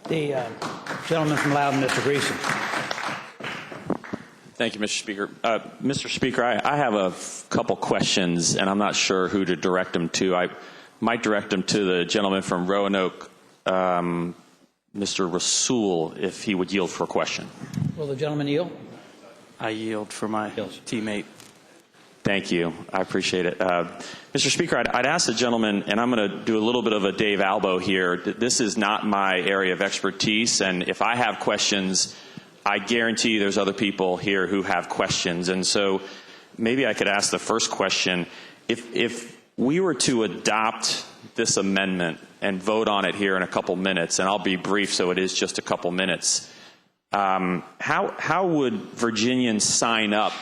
The gentleman from Loudoun, Mr. Greason. Thank you, Mr. Speaker. Mr. Speaker, I have a couple questions, and I'm not sure who to direct them to. I might direct them to the gentleman from Roanoke, Mr. Rasoul, if he would yield for a question. Will the gentleman yield? I yield for my teammate. Thank you. I appreciate it. Mr. Speaker, I'd ask the gentleman, and I'm going to do a little bit of a Dave Albo here. This is not my area of expertise, and if I have questions, I guarantee you there's other people here who have questions. And so maybe I could ask the first question. If we were to adopt this amendment and vote on it here in a couple minutes, and I'll be brief so it is just a couple minutes, how would Virginians sign up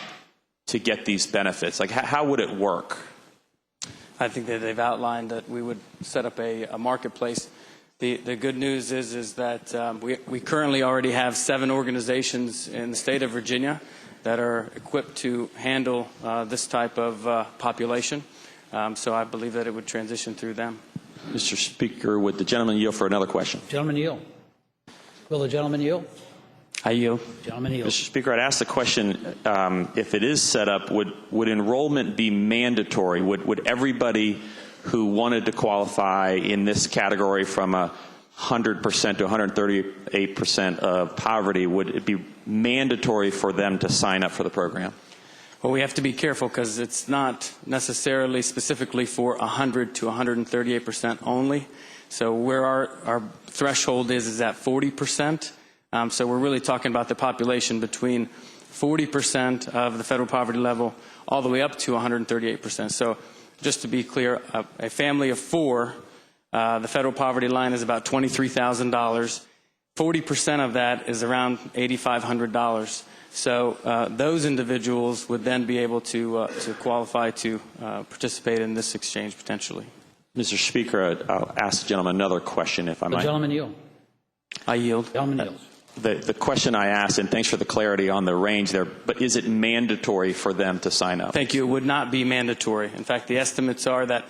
to get these benefits? Like, how would it work? I think that they've outlined that we would set up a marketplace. The good news is that we currently already have 7 organizations in the state of Virginia that are equipped to handle this type of population. So I believe that it would transition through them. Mr. Speaker, would the gentleman yield for another question? Gentleman yield. Will the gentleman yield? I yield. Gentleman yield. Mr. Speaker, I'd ask the question, if it is set up, would enrollment be mandatory? Would everybody who wanted to qualify in this category from 100% to 138% of poverty, would it be mandatory for them to sign up for the program? Well, we have to be careful because it's not necessarily specifically for 100 to 138% only. So where our threshold is at 40%. So we're really talking about the population between 40% of the federal poverty level all the way up to 138%. So just to be clear, a family of 4, the federal poverty line is about $23,000. 40% of that is around $8,500. So those individuals would then be able to qualify to participate in this exchange potentially. Mr. Speaker, I'll ask the gentleman another question, if I might. The gentleman yield. I yield. Gentleman yields. The question I asked, and thanks for the clarity on the range there, but is it mandatory for them to sign up? Thank you. It would not be mandatory. In fact, the estimates are that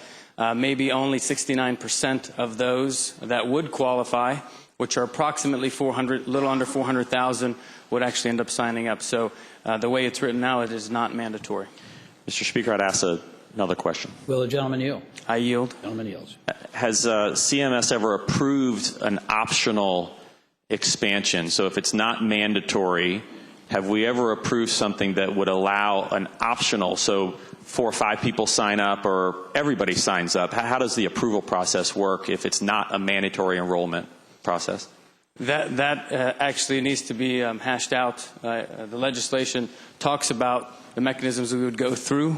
maybe only 69% of those that would qualify, which are approximately 400, little under 400,000, would actually end up signing up. So the way it's written now, it is not mandatory. Mr. Speaker, I'd ask another question. Will the gentleman yield? I yield. Gentleman yields. Has CMS ever approved an optional expansion? So if it's not mandatory, have we ever approved something that would allow an optional, so 4 or 5 people sign up or everybody signs up? How does the approval process work if it's not a mandatory enrollment process? That actually needs to be hashed out. The legislation talks about the mechanisms we would go through,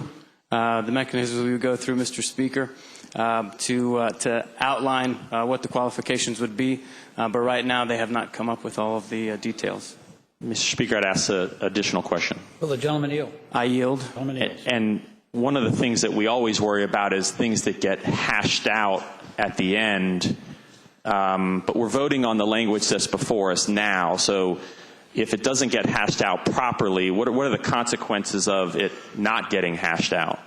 Mr. Speaker, to outline what the qualifications would be. But right now, they have not come up with all of the details. Mr. Speaker, I'd ask an additional question. Will the gentleman yield? I yield. Gentleman yields. And one of the things that we always worry about is things that get hashed out at the end. But we're voting on the language that's before us now. So if it doesn't get hashed out properly, what are the consequences of it not getting hashed out?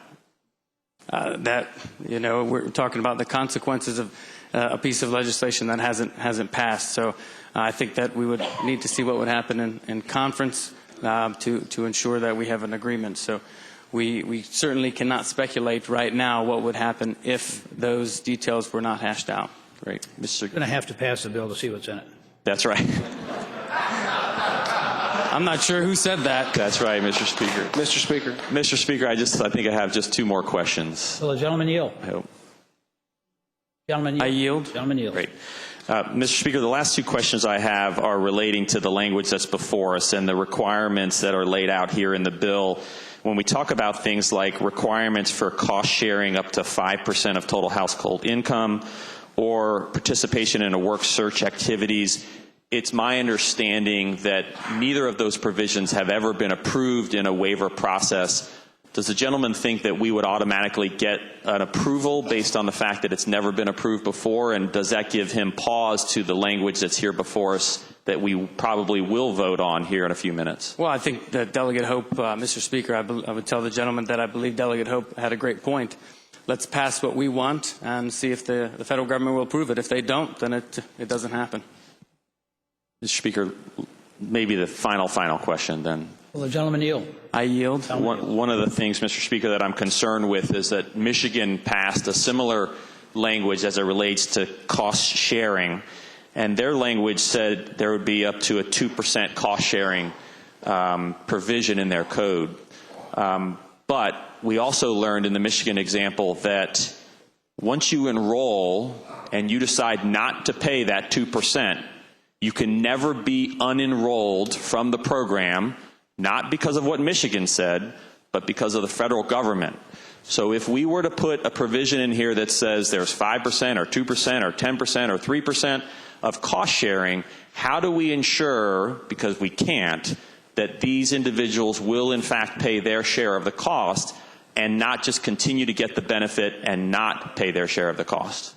We're talking about the consequences of a piece of legislation that hasn't passed. So I think that we would need to see what would happen in conference to ensure that we have an agreement. So we certainly cannot speculate right now what would happen if those details were not hashed out. Great. You're going to have to pass the bill to see what's in it. That's right. I'm not sure who said that. That's right, Mr. Speaker. Mr. Speaker. Mr. Speaker, I think I have just 2 more questions. Will the gentleman yield? I hope. Gentleman yield. I yield. Gentleman yield. Great. Mr. Speaker, the last 2 questions I have are relating to the language that's before us and the requirements that are laid out here in the bill. When we talk about things like requirements for cost sharing up to 5% of total household income or participation in a work search activities, it's my understanding that neither of those provisions have ever been approved in a waiver process. Does the gentleman think that we would automatically get an approval based on the fact that it's never been approved before? And does that give him pause to the language that's here before us that we probably will vote on here in a few minutes? Well, I think that Delegate Hope, Mr. Speaker, I would tell the gentleman that I believe Delegate Hope had a great point. Let's pass what we want and see if the federal government will approve it. If they don't, then it doesn't happen. Mr. Speaker, maybe the final question then. Will the gentleman yield? I yield. One of the things, Mr. Speaker, that I'm concerned with is that Michigan passed a similar language as it relates to cost sharing, and their language said there would be up to a 2% cost sharing provision in their code. But we also learned in the Michigan example that once you enroll and you decide not to pay that 2%, you can never be unenrolled from the program, not because of what Michigan said, but because of the federal government. So if we were to put a provision in here that says there's 5% or 2% or 10% or 3% of cost sharing, how do we ensure, because we can't, that these individuals will in fact pay their share of the cost and not just continue to get the benefit and not pay their share of the cost?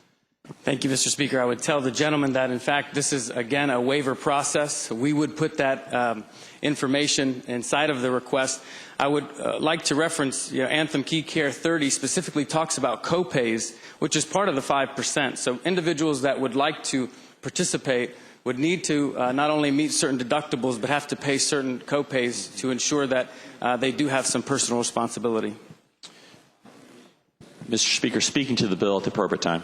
Thank you, Mr. Speaker. I would tell the gentleman that, in fact, this is, again, a waiver process. We would put that information inside of the request. I would like to reference, Anthem Key Care 30 specifically talks about copays, which is part of the 5%. So individuals that would like to participate would need to not only meet certain deductibles, but have to pay certain copays to ensure that they do have some personal responsibility. Mr. Speaker, speaking to the bill at the appropriate time.